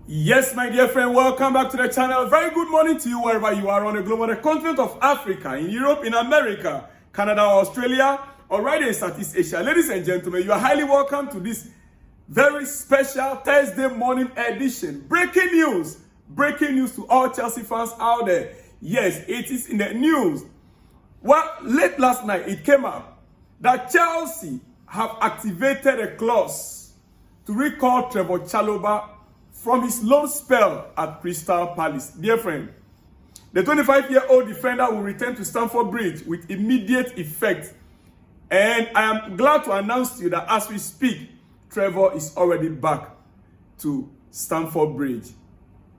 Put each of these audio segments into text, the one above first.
Yes, my dear friend, welcome back to the channel. Very good morning to you wherever you are on the globe, on the continent of Africa, in Europe, in America, Canada, Australia, or right in Southeast Asia. Ladies and gentlemen, you are highly welcome to this very special Thursday morning edition. Breaking news to all Chelsea fans out there. Yes, it is in the news. Well, late last night, it came up that Chelsea have activated a clause to recall Trevor Chalobah from his loan spell at Crystal Palace. Dear friend, the 25-year-old defender will return to Stamford Bridge with immediate effect. And I am glad to announce to you that as we speak, Trevor is already back to Stamford Bridge.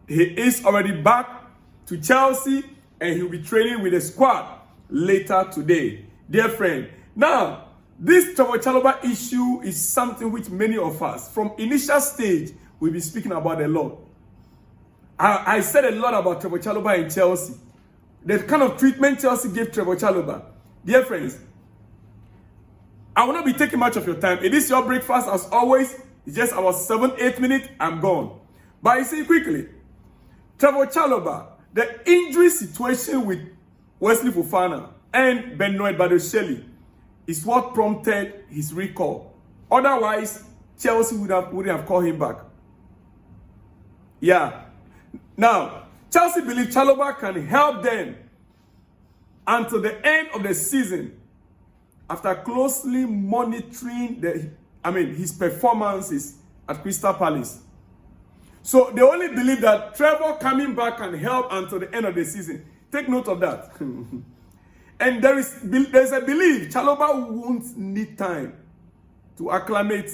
He is already back to Chelsea and he'll be training with the squad later today. Dear friend, now, this Trevor Chalobah issue is something which many of us, from initial stage, we'll be speaking about a lot. I said a lot about Trevor Chalobah in Chelsea. The kind of treatment Chelsea gave Trevor Chalobah. Dear friends, I will not be taking much of your time. It is your breakfast as always. It's just about 7-8 minutes. I'm gone. But I say quickly, Trevor Chalobah, the injury situation with Wesley Fofana and Benoit Badiashile is what prompted his recall. Otherwise, Chelsea wouldn't have called him back. Yeah. Now, Chelsea believe Chalobah can help them until the end of the season after closely monitoring his performances at Crystal Palace. So they only believe that Trevor coming back can help until the end of the season. Take note of that. And there's a belief Chalobah won't need time to acclimate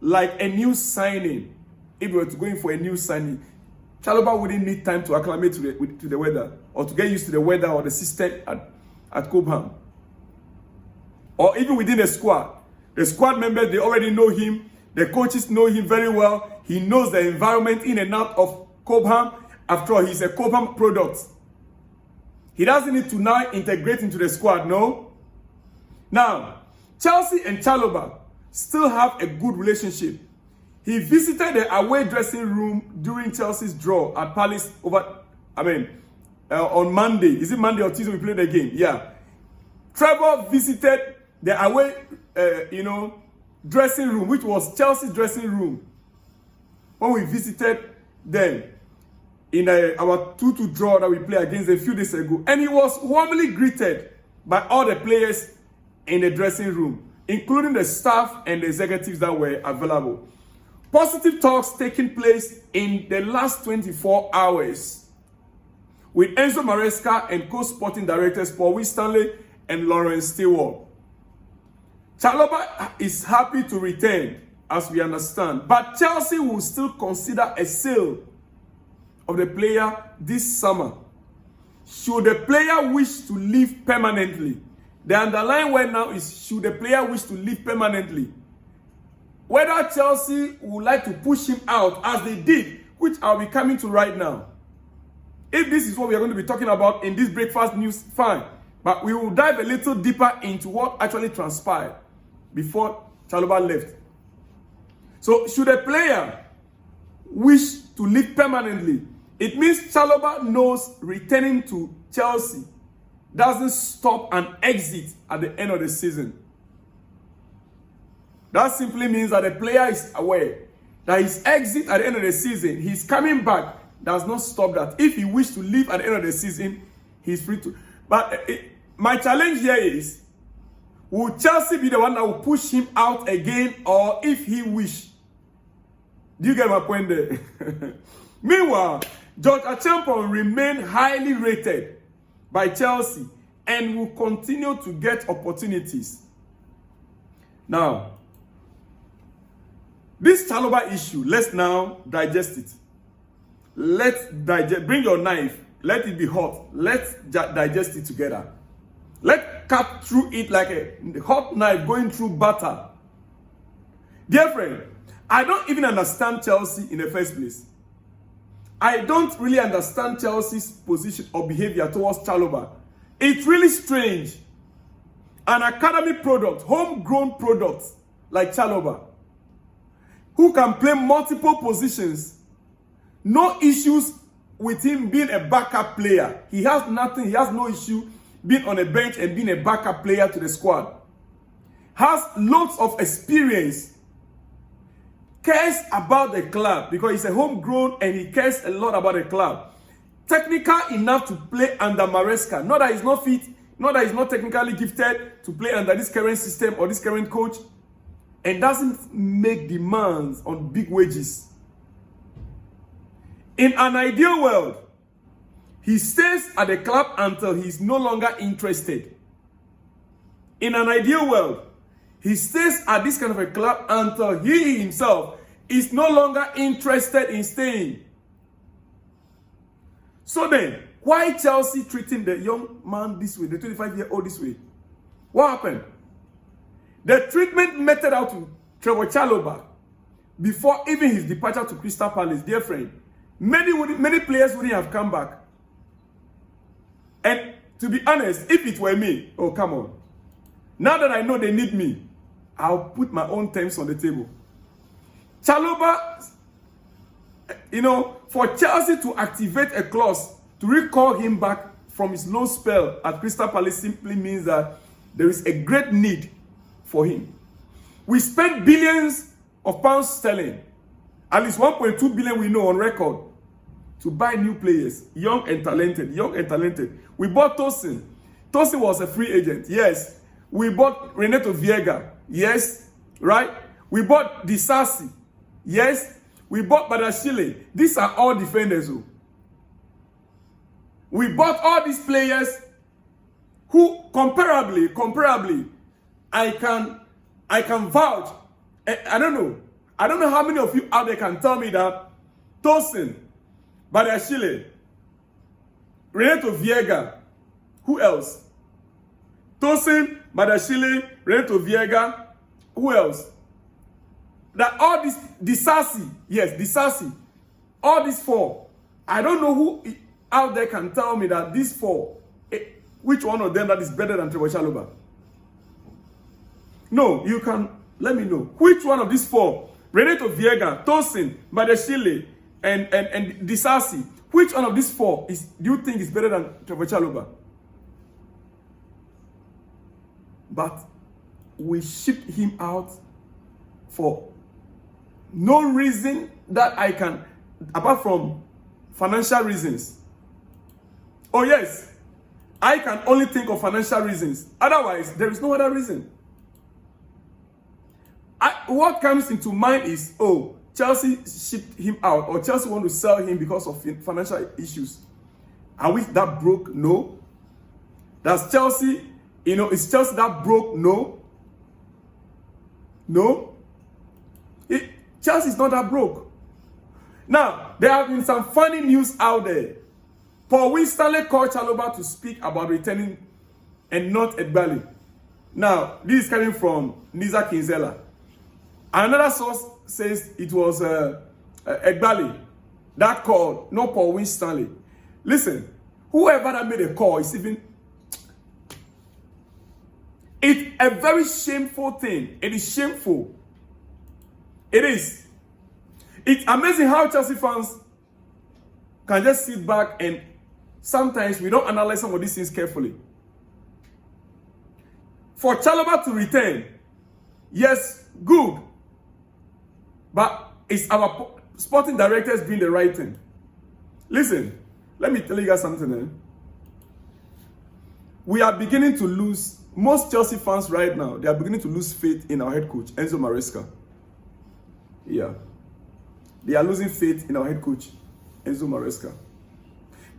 like a new signing. If we were to go in for a new signing, Chalobah wouldn't need time to acclimate to the weather or to get used to the weather or the system at Cobham. Or even within the squad. The squad members, they already know him. The coaches know him very well. He knows the environment in and out of Cobham. After all, he's a Cobham product. He doesn't need to now integrate into the squad, no. Now, Chelsea and Chalobah still have a good relationship. He visited the away dressing room during Chelsea's draw at Palace on Monday. Is it Monday or Tuesday we played the game? Yeah. Trevor visited the away, dressing room, which was Chelsea's dressing room, when we visited them in our 2-2 draw that we played against a few days ago. And he was warmly greeted by all the players in the dressing room, including the staff and the executives that were available. Positive talks taking place in the last 24 hours with Enzo Maresca and co-sporting directors Paul Winstanley and Lawrence Stewart. Chalobah is happy to return, as we understand, but Chelsea will still consider a sale of the player this summer. Should the player wish to leave permanently? The underlying word now is, should the player wish to leave permanently? Whether Chelsea would like to push him out as they did, which I'll be coming to right now. If this is what we are going to be talking about in this breakfast news, fine. But we will dive a little deeper into what actually transpired before Chalobah left. So, should a player wish to leave permanently, it means Chalobah knows returning to Chelsea doesn't stop an exit at the end of the season. That simply means that the player is aware that his exit at the end of the season, his coming back, does not stop that. If he wishes to leave at the end of the season, he's free to. But my challenge here is, will Chelsea be the one that will push him out again, or if he wish? Do you get my point there? Meanwhile, George Achampong remained highly rated by Chelsea and will continue to get opportunities. Now, this Chalobah issue, let's now digest it. Let's digest. Bring your knife. Let it be hot. Let's digest it together. Let's cut through it like a hot knife going through butter. Dear friend, I don't even understand Chelsea in the first place. I don't really understand Chelsea's position or behavior towards Chalobah. It's really strange. An academy product, homegrown product like Chalobah, who can play multiple positions no issues with him being a backup player. He has nothing. He has no issue being on a bench and being a backup player to the squad. Has lots of experience. Cares about the club because he's a homegrown and he cares a lot about the club. Technical enough to play under Maresca. Not that he's not fit, not that he's not technically gifted to play under this current system or this current coach, and doesn't make demands on big wages. In an ideal world, he stays at the club until he's no longer interested. In an ideal world, he stays at this kind of a club until he himself is no longer interested in staying. So then, why Chelsea treating the young man this way, the 25-year-old this way? What happened? The treatment meted out to Trevor Chalobah before even his departure to Crystal Palace, dear friend, many players wouldn't have come back. And to be honest, if it were me, oh come on. Now that I know they need me, I'll put my own terms on the table. Chalobah, for Chelsea to activate a clause to recall him back from his loan spell at Crystal Palace simply means that there is a great need for him. We spent billions of pounds sterling, at least 1.2 billion we know on record, to buy new players, young and talented. We bought Tosin. Tosin was a free agent, yes. We bought Renato Viega, yes, right? We bought Disasi, yes. We bought Badashile. These are all defenders. We bought all these players who comparably, I can vouch. I don't know how many of you out there can tell me that Tosin, Badashile, Renato Viega, who else? Tosin, Badashile, Renato Viega, who else? That all these, Disasi, all these four, I don't know who out there can tell me that these four, which one of them that is better than Trevor Chalobah? No, you can let me know. Which one of these four, Renato Viega, Tosin, Badashile, and Disasi, which one of these four do you think is better than Trevor Chalobah? But we shipped him out for no reason that I can, apart from financial reasons. Oh yes, I can only think of financial reasons. Otherwise, there is no other reason. What comes into mind is, oh, Chelsea shipped him out, or Chelsea want to sell him because of financial issues. Are we that broke? No. Does Chelsea, is Chelsea that broke? No. No. Chelsea is not that broke. Now, there have been some funny news out there. Paul Winstanley called Chalobah to speak about returning and not Egbali. Now, this is coming from Niza Kinzela. Another source says it was Egbali that called, not Paul Winstanley. Listen, whoever that made a call is it's a very shameful thing. It is shameful. It is. It's amazing how Chelsea fans can just sit back and sometimes we don't analyze some of these things carefully. For Chalobah to return, yes, good. But it's our sporting directors doing the right thing. Listen, let me tell you guys something. We are beginning to lose, most Chelsea fans right now, they are beginning to lose faith in our head coach, Enzo Maresca. Yeah. They are losing faith in our head coach, Enzo Maresca.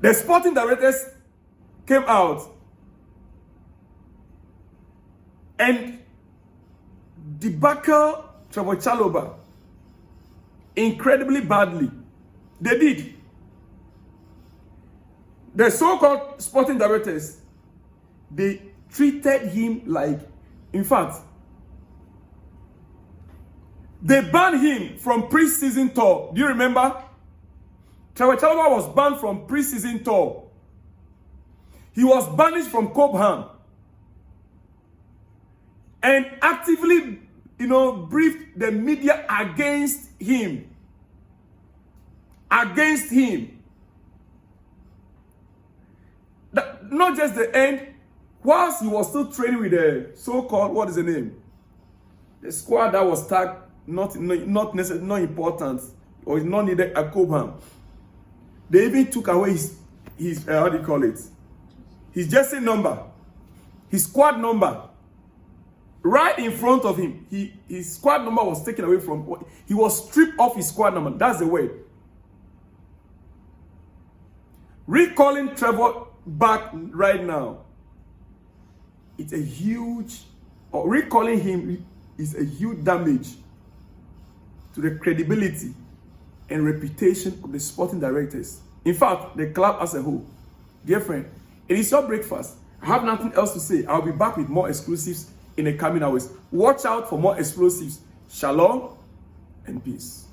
The sporting directors came out and debacle Trevor Chalobah incredibly badly. They did. The so-called sporting directors, they treated him like, in fact, they banned him from pre-season tour. Do you remember? Trevor Chalobah was banned from pre-season tour. He was banished from Cobham. And actively, briefed the media against him. against him. Not just the end, whilst he was still training with the so-called, what is the name? The squad that was tagged not necessarily not important or is not needed at Cobham. They even took away his how do you call it? His jersey number, his squad number. Right in front of him, his squad number was taken away from. He was stripped off his squad number. That's the way. Recalling Trevor back right now, it's a huge, or recalling him is a huge damage to the credibility and reputation of the sporting directors. In fact, the club as a whole. Dear friend, it is your breakfast. I have nothing else to say. I'll be back with more exclusives in the coming hours. Watch out for more explosives. Shalom and peace.